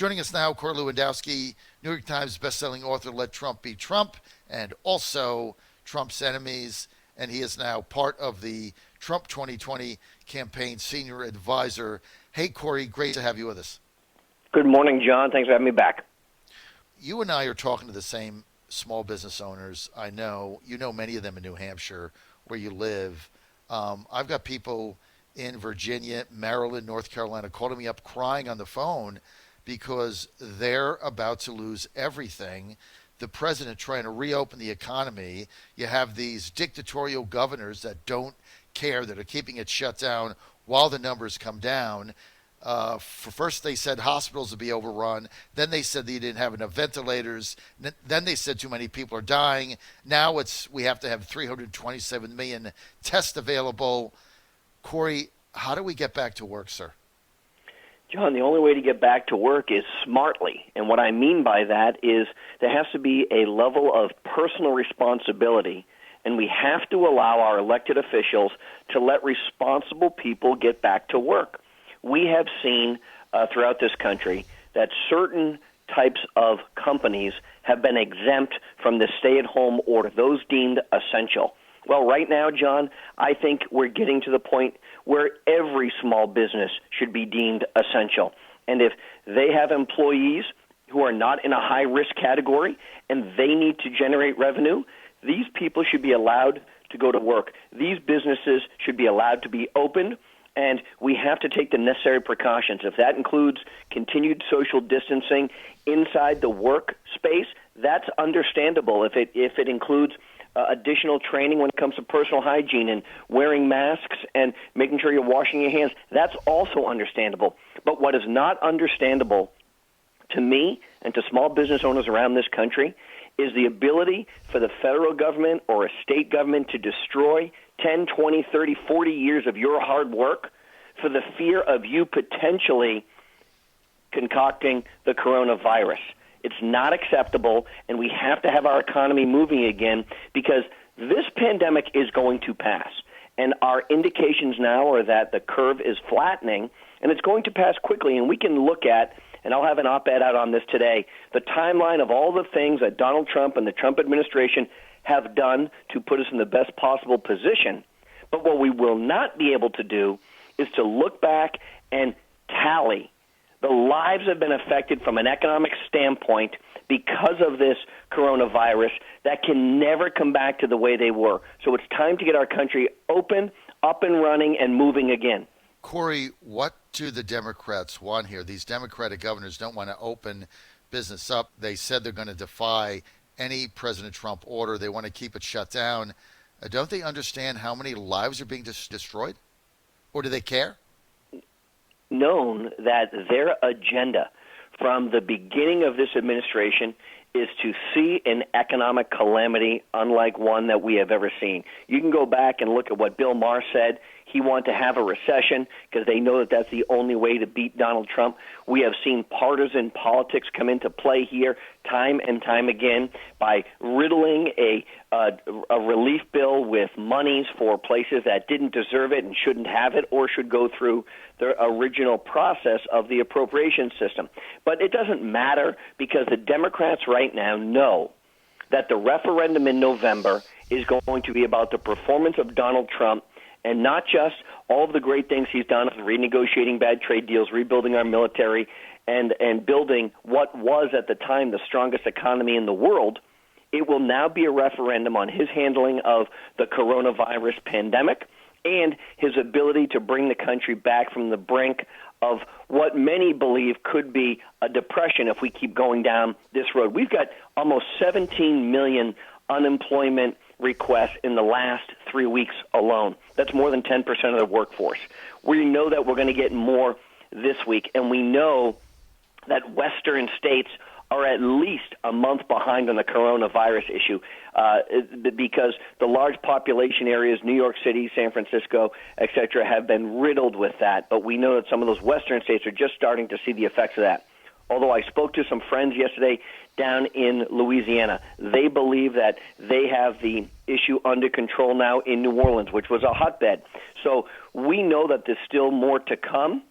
Joining us now, Corey Lewandowski, New York Times bestselling author, Let Trump Be Trump, and also Trump's enemies. And he is now part of the Trump 2020 campaign senior advisor. Hey, Corey, great to have you with us. Good morning, John. Thanks for having me back. You and I are talking to the same small business owners. I know. You know many of them in New Hampshire, where you live. I've got people in Virginia, Maryland, North Carolina calling me up crying on the phone because they're about to lose everything. The president trying to reopen the economy. You have these dictatorial governors that don't care, that are keeping it shut down while the numbers come down. First they said hospitals would be overrun. Then they said they didn't have enough ventilators. Then they said too many people are dying. Now we have to have 327 million tests available. Corey, how do we get back to work, sir? John, the only way to get back to work is smartly. And what I mean by that is there has to be a level of personal responsibility, and we have to allow our elected officials to let responsible people get back to work. We have seen throughout this country that certain types of companies have been exempt from the stay-at-home order, those deemed essential. Well, right now, John, I think we're getting to the point where every small business should be deemed essential. And if they have employees who are not in a high-risk category and they need to generate revenue, these people should be allowed to go to work. These businesses should be allowed to be open, and we have to take the necessary precautions. If that includes continued social distancing inside the workspace, that's understandable. If it includes additional training when it comes to personal hygiene and wearing masks and making sure you're washing your hands, that's also understandable. But what is not understandable to me and to small business owners around this country is the ability for the federal government or a state government to destroy 10, 20, 30, 40 years of your hard work for the fear of you potentially concocting the coronavirus. It's not acceptable, and we have to have our economy moving again because this pandemic is going to pass. And our indications now are that the curve is flattening, and it's going to pass quickly. And we can look at, and I'll have an op-ed out on this today, the timeline of all the things that Donald Trump and the Trump administration have done to put us in the best possible position. But what we will not be able to do is to look back and tally the lives have been affected from an economic standpoint because of this coronavirus that can never come back to the way they were. So it's time to get our country open, up and running, and moving again. Corey, what do the Democrats want here? These Democratic governors don't want to open business up. They said they're going to defy any President Trump order. They want to keep it shut down. Don't they understand how many lives are being destroyed? Or do they care? Known that their agenda from the beginning of this administration is to see an economic calamity unlike one that we have ever seen. You can go back and look at what Bill Maher said. He wanted to have a recession because they know that that's the only way to beat Donald Trump. We have seen partisan politics come into play here time and time again by riddling a relief bill with monies for places that didn't deserve it and shouldn't have it or should go through the original process of the appropriation system. But it doesn't matter because the Democrats right now know that the referendum in November is going to be about the performance of Donald Trump and not just all of the great things he's done, renegotiating bad trade deals, rebuilding our military, and building what was at the time the strongest economy in the world. It will now be a referendum on his handling of the coronavirus pandemic and his ability to bring the country back from the brink of what many believe could be a depression if we keep going down this road. We've got almost 17 million unemployment requests in the last 3 weeks alone. That's more than 10% of the workforce. We know that we're going to get more this week, and we know that Western states are at least a month behind on the coronavirus issue because the large population areas, New York City, San Francisco, et cetera, have been riddled with that. But we know that some of those Western states are just starting to see the effects of that. Although I spoke to some friends yesterday down in Louisiana, they believe that they have the issue under control now in New Orleans, which was a hotbed. So we know that there's still more to come,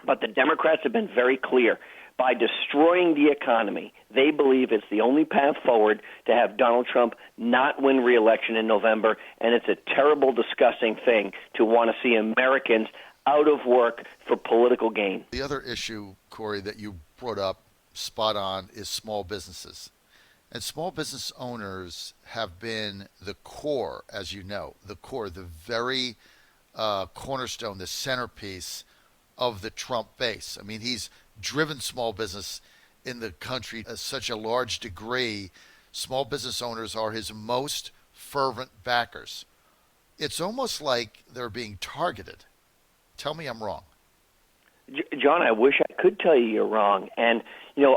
but the Democrats have been very clear. by destroying the economy, they believe it's the only path forward to have Donald Trump not win re-election in November, and it's a terrible, disgusting thing to want to see Americans out of work for political gain. The other issue, Corey, that you brought up spot on is small businesses. And small business owners have been the core, as you know, the core, the very cornerstone, the centerpiece of the Trump base. I mean, he's driven small business in the country to such a large degree. Small business owners are his most fervent backers. It's almost like they're being targeted. Tell me I'm wrong. John, I wish I could tell you you're wrong. And,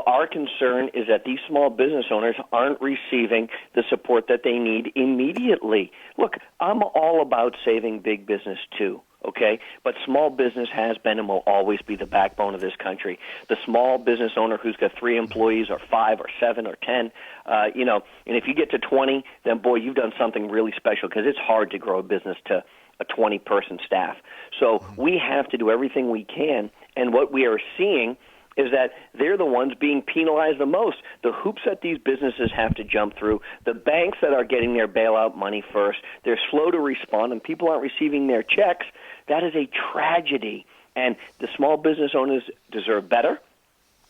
our concern is that these small business owners aren't receiving the support that they need immediately. Look, I'm all about saving big business too, okay? But small business has been and will always be the backbone of this country. The small business owner who's got 3 employees or 5 or 7 or 10, and if you get to 20, then, boy, you've done something really special because it's hard to grow a business to a 20-person staff. So we have to do everything we can, and what we are seeing is that they're the ones being penalized the most. The hoops that these businesses have to jump through, the banks that are getting their bailout money first, they're slow to respond, and people aren't receiving their checks. That is a tragedy, and the small business owners deserve better,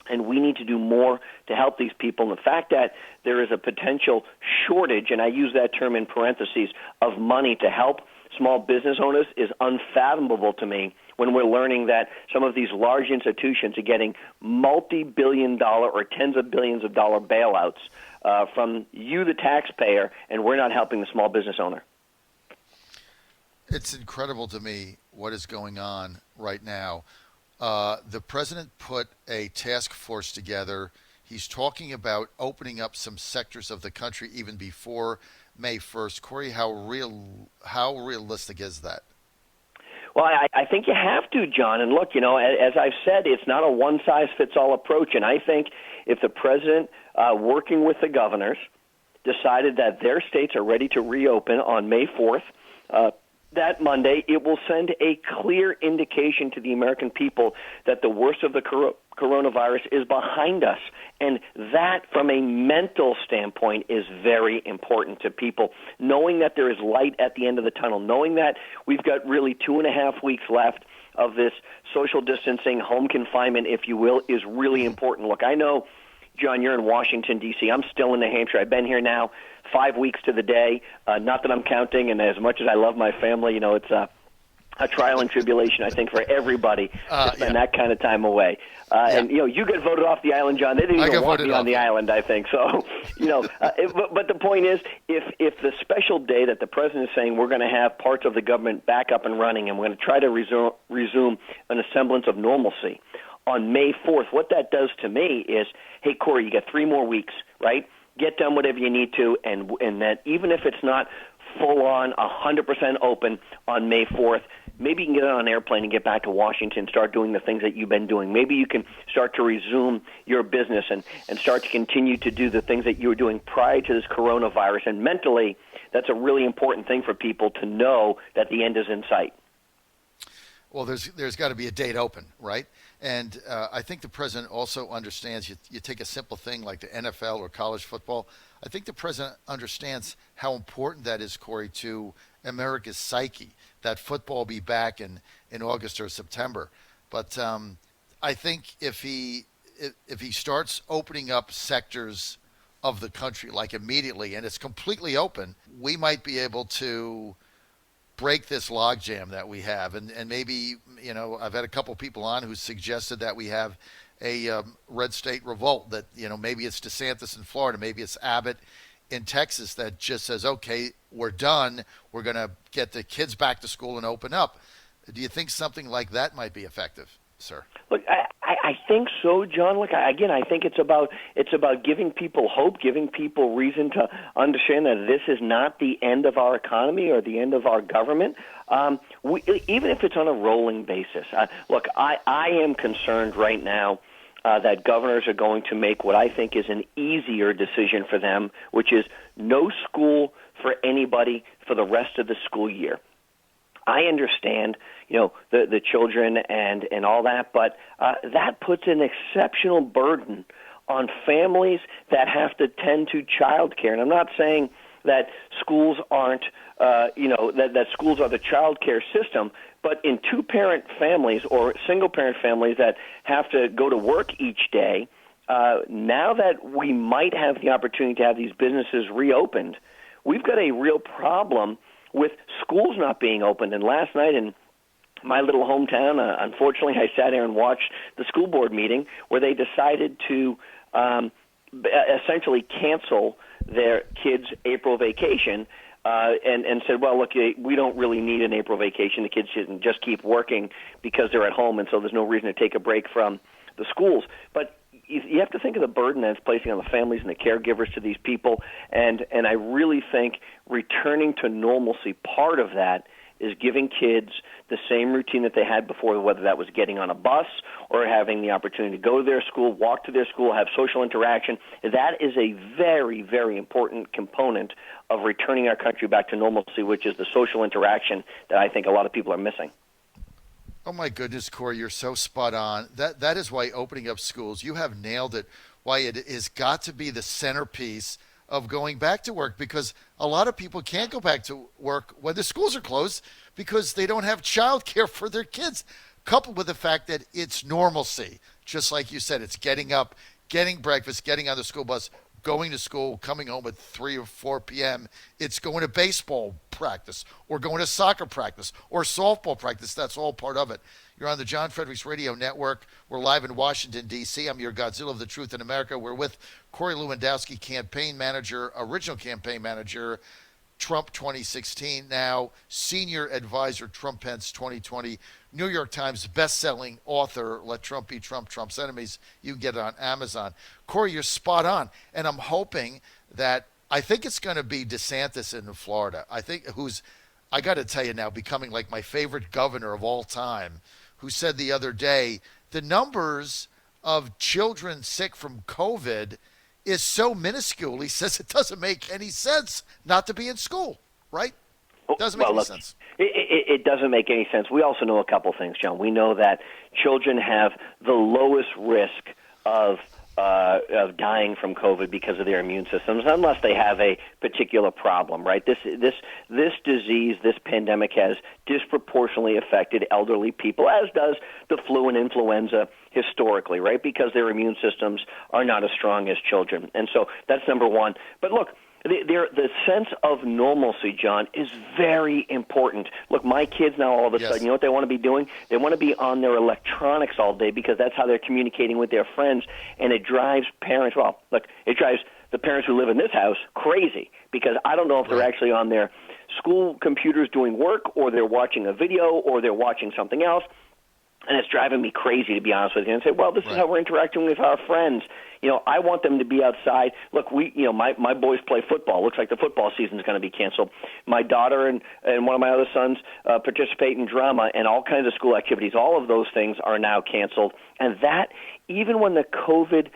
and we need to do more to help these people. And the fact that there is a potential shortage, and I use that term in parentheses, of money to help small business owners is unfathomable to me when we're learning that some of these large institutions are getting multi-billion-dollar or tens of billions of dollar bailouts from you, the taxpayer, and we're not helping the small business owner. It's incredible to me what is going on right now. The president put a task force together. He's talking about opening up some sectors of the country even before May 1st. Corey, how realistic is that? Well, I think you have to, John. And look, as I've said, it's not a one-size-fits-all approach. And I think if the president, working with the governors, decided that their states are ready to reopen on May 4th, that Monday, it will send a clear indication to the American people that the worst of the coronavirus is behind us. And that, from a mental standpoint, is very important to people. Knowing that there is light at the end of the tunnel, knowing that we've got really 2.5 weeks left of this social distancing, home confinement, if you will, is really important. Look, I know, John, you're in Washington, D.C. I'm still in New Hampshire. I've been here now 5 weeks to the day. Not that I'm counting, and as much as I love my family, it's a trial and tribulation, I think, for everybody to spend that kind of time away. And, you get voted off the island, John. They didn't even want me on the island, I think. So, but the point is, if the special day that the president is saying we're going to have parts of the government back up and running and we're going to try to resume an semblance of normalcy on May 4th, what that does to me is, hey, Corey, you got 3 more weeks, right? Get done whatever you need to, and that even if it's not full-on 100% open on May 4th, maybe you can get on an airplane and get back to Washington, start doing the things that you've been doing. Maybe you can start to resume your business and start to continue to do the things that you were doing prior to this coronavirus. And mentally, that's a really important thing for people to know that the end is in sight. Well, there's got to be a date open, right? And I think the president also understands, you take a simple thing like the NFL or college football, I think the president understands how important that is, Corey, to America's psyche, that football be back in August or September. But I think if he starts opening up sectors of the country, like immediately, and it's completely open, we might be able to break this logjam that we have. And maybe, I've had a couple people on who suggested that we have a red state revolt, that, maybe it's DeSantis in Florida, maybe it's Abbott in Texas that just says, okay, we're done. We're going to get the kids back to school and open up. Do you think something like that might be effective, sir? Look, I think so, John. Look, again, I think it's about giving people hope, giving people reason to understand that this is not the end of our economy or the end of our government. Even if it's on a rolling basis. Look, I am concerned right now that governors are going to make what I think is an easier decision for them, which is no school for anybody for the rest of the school year. I understand, the children and all that, but that puts an exceptional burden on families that have to tend to child care. And I'm not saying that schools aren't, that schools are the child care system, but in two-parent families or single-parent families that have to go to work each day, now that we might have the opportunity to have these businesses reopened, we've got a real problem with schools not being opened. And last night in my little hometown, unfortunately, I sat there and watched the school board meeting where they decided to essentially cancel their kids' April vacation and said, well, look, we don't really need an April vacation. The kids shouldn't just keep working because they're at home, and so there's no reason to take a break from the schools. But you have to think of the burden that it's placing on the families and the caregivers to these people, and I really think returning to normalcy, part of that is giving kids the same routine that they had before, whether that was getting on a bus or having the opportunity to go to their school, walk to their school, have social interaction. That is a very, very important component of returning our country back to normalcy, which is the social interaction that I think a lot of people are missing. Oh my goodness, Corey, you're so spot on. That is why opening up schools, you have nailed it, why it has got to be the centerpiece of going back to work, because a lot of people can't go back to work when the schools are closed because they don't have child care for their kids, coupled with the fact that it's normalcy. Just like you said, it's getting up, getting breakfast, getting on the school bus, going to school, coming home at 3 or 4 p.m. It's going to baseball practice or going to soccer practice or softball practice. That's all part of it. You're on the John Fredericks Radio Network. We're live in Washington, D.C. I'm your Godzilla of the Truth in America. We're with Corey Lewandowski, campaign manager, original campaign manager, Trump 2016, now senior advisor, Trump Pence 2020, New York Times best-selling author, Let Trump Be Trump, Trump's Enemies. You can get it on Amazon. Corey, you're spot on, and I'm hoping that I think it's going to be DeSantis in Florida. I got to tell you now, becoming like my favorite governor of all time, who said the other day, the numbers of children sick from COVID is so minuscule. He says it doesn't make any sense not to be in school, right? Doesn't make any sense. It doesn't make any sense. We also know a couple things, John. We know that children have the lowest risk of dying from COVID because of their immune systems, unless they have a particular problem, right? This disease, this pandemic has disproportionately affected elderly people, as does the flu and influenza historically, right? Because their immune systems are not as strong as children. And so that's number one. But look, the sense of normalcy, John, is very important. Look, my kids now all of a sudden, you know what they want to be doing? They want to be on their electronics all day because that's how they're communicating with their friends, and it drives parents, it drives the parents who live in this house crazy because I don't know if they're actually on their school computers doing work or they're watching a video or they're watching something else. And it's driving me crazy, to be honest with you, and say, well, this is how we're interacting with our friends. I want them to be outside. Look, my boys play football. Looks like the football season is going to be canceled. My daughter and one of my other sons participate in drama and all kinds of school activities. All of those things are now canceled. And that, even when the COVID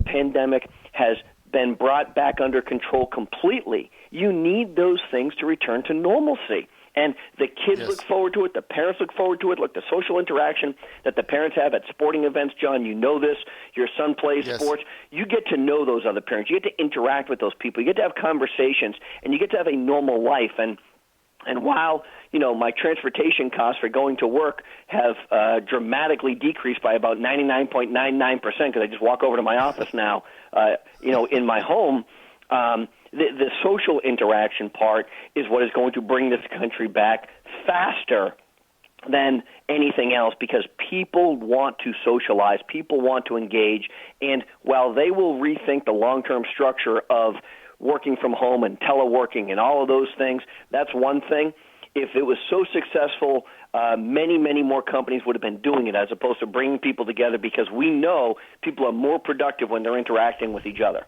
pandemic has been brought back under control completely, you need those things to return to normalcy. And the kids look forward to it. The parents look forward to it. Look, the social interaction that the parents have at sporting events, John, you know this. Your son plays sports. You get to know those other parents. You get to interact with those people. You get to have conversations, and you get to have a normal life. And while, my transportation costs for going to work have dramatically decreased by about 99.99% because I just walk over to my office now, in my home, the social interaction part is what is going to bring this country back faster than anything else because people want to socialize, people want to engage, and while they will rethink the long-term structure of working from home and teleworking and all of those things, that's one thing. If it was so successful, many, many more companies would have been doing it as opposed to bringing people together because we know people are more productive when they're interacting with each other.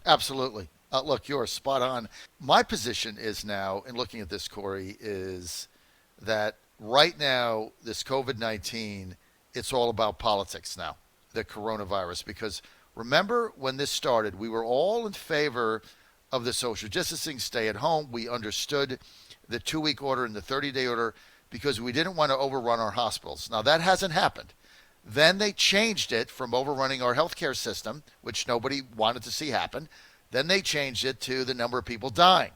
Absolutely. Look, you're spot on. My position is now, in looking at this, Corey, is that right now, this COVID-19, it's all about politics now, the coronavirus. Because remember when this started, we were all in favor of the social distancing, stay at home. We understood the 2-week order and the 30-day order because we didn't want to overrun our hospitals. Now, that hasn't happened. Then they changed it from overrunning our healthcare system, which nobody wanted to see happen. Then they changed it to the number of people dying.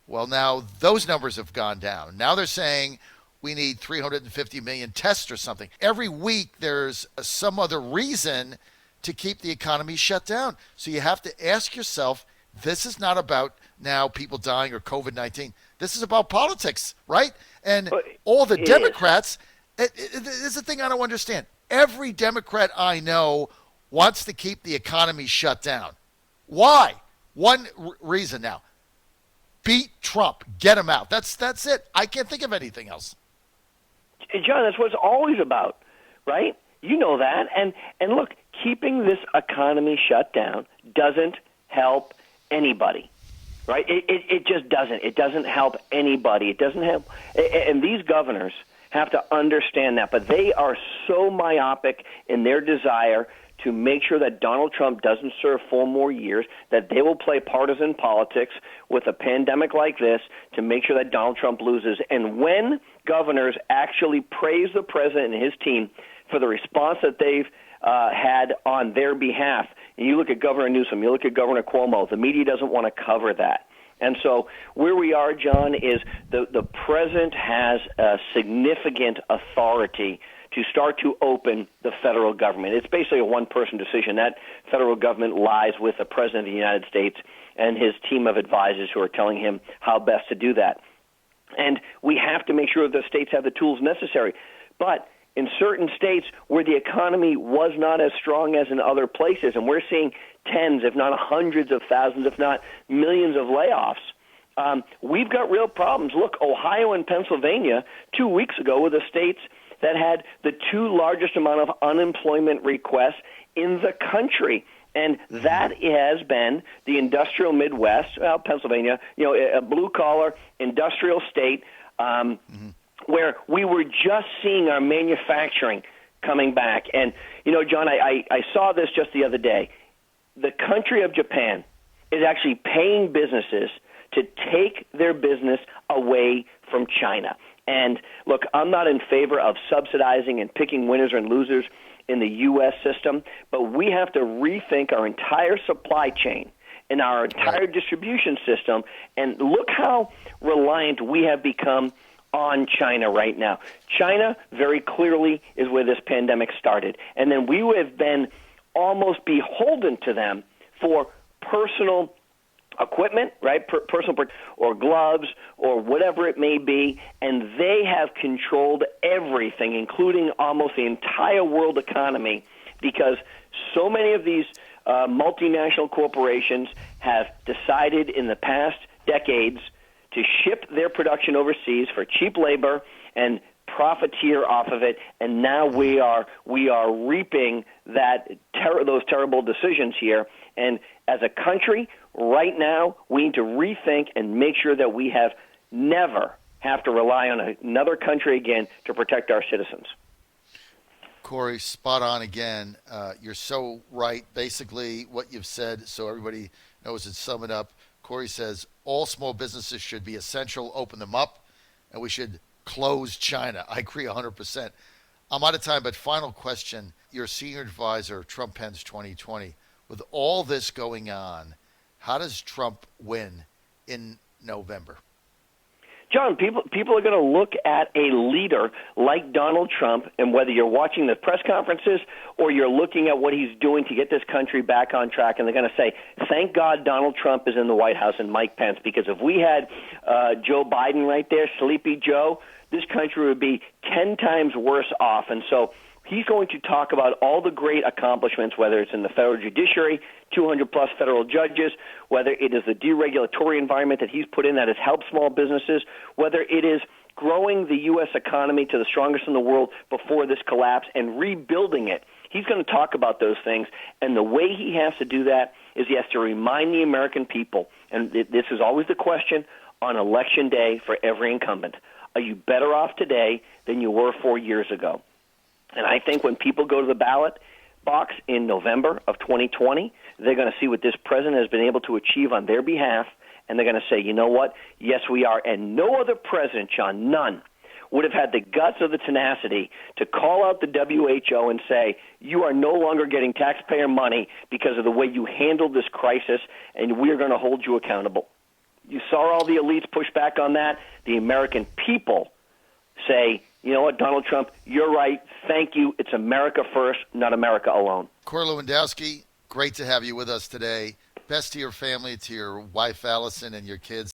Well, now those numbers have gone down. Now they're saying we need 350 million tests or something. Every week there's some other reason to keep the economy shut down. So you have to ask yourself, this is not about now people dying or COVID-19. This is about politics, right? And all the Democrats, this is the thing I don't understand. Every Democrat I know wants to keep the economy shut down. Why? One reason now. Beat Trump. Get him out. That's it. I can't think of anything else. John, that's what it's always about, right? You know that. And look, keeping this economy shut down doesn't help anybody, right? It just doesn't. It doesn't help anybody. It doesn't help. And these governors have to understand that. But they are so myopic in their desire to make sure that Donald Trump doesn't serve 4 more years, that they will play partisan politics with a pandemic like this to make sure that Donald Trump loses. And when governors actually praise the president and his team for the response that they've had on their behalf, and you look at Governor Newsom, you look at Governor Cuomo, the media doesn't want to cover that. And so where we are, John, is the president has a significant authority to start to open the federal government. It's basically a one-person decision. That federal government lies with the President of the United States and his team of advisors who are telling him how best to do that. And we have to make sure the states have the tools necessary. But in certain states where the economy was not as strong as in other places, and we're seeing tens, if not hundreds of thousands, if not millions of layoffs, we've got real problems. Look, Ohio and Pennsylvania 2 weeks ago were the states that had the 2 largest amount of unemployment requests in the country. And that has been the industrial Midwest, Pennsylvania, a blue-collar industrial state where we were just seeing our manufacturing coming back. And, John, I saw this just the other day. The country of Japan is actually paying businesses to take their business away from China. And look, I'm not in favor of subsidizing and picking winners and losers in the U.S. system, but we have to rethink our entire supply chain and our entire distribution system. And look how reliant we have become on China right now. China very clearly is where this pandemic started. And then we have been almost beholden to them for personal equipment, right, personal or gloves or whatever it may be, and they have controlled everything, including almost the entire world economy, because so many of these multinational corporations have decided in the past decades to ship their production overseas for cheap labor and profiteer off of it, and now we are reaping those terrible decisions here. And as a country, right now, we need to rethink and make sure that we never have to rely on another country again to protect our citizens. Corey, spot on again. You're so right. Basically, what you've said, so everybody knows it, sum it up. Corey says all small businesses should be essential, open them up, and we should close China. I agree 100%. I'm out of time, but final question. Your senior advisor, Trump Pence 2020, with all this going on, how does Trump win in November? John, people are going to look at a leader like Donald Trump, and whether you're watching the press conferences or you're looking at what he's doing to get this country back on track, and they're going to say, thank God Donald Trump is in the White House and Mike Pence, because if we had Joe Biden right there, Sleepy Joe, this country would be 10 times worse off. And so he's going to talk about all the great accomplishments, whether it's in the federal judiciary, 200-plus federal judges, whether it is the deregulatory environment that he's put in that has helped small businesses, whether it is growing the U.S. economy to the strongest in the world before this collapse and rebuilding it. He's going to talk about those things, and the way he has to do that is he has to remind the American people, and this is always the question on Election Day for every incumbent, are you better off today than you were 4 years ago? And I think when people go to the ballot box in November of 2020, they're going to see what this president has been able to achieve on their behalf, and they're going to say, you know what? Yes, we are. And no other president, John, none, would have had the guts or the tenacity to call out the WHO and say, you are no longer getting taxpayer money because of the way you handled this crisis, and we're going to hold you accountable. You saw all the elites push back on that. The American people say, you know what, Donald Trump, you're right. Thank you. It's America first, not America alone. Corey Lewandowski, great to have you with us today. Best to your family, to your wife, Allison, and your kids.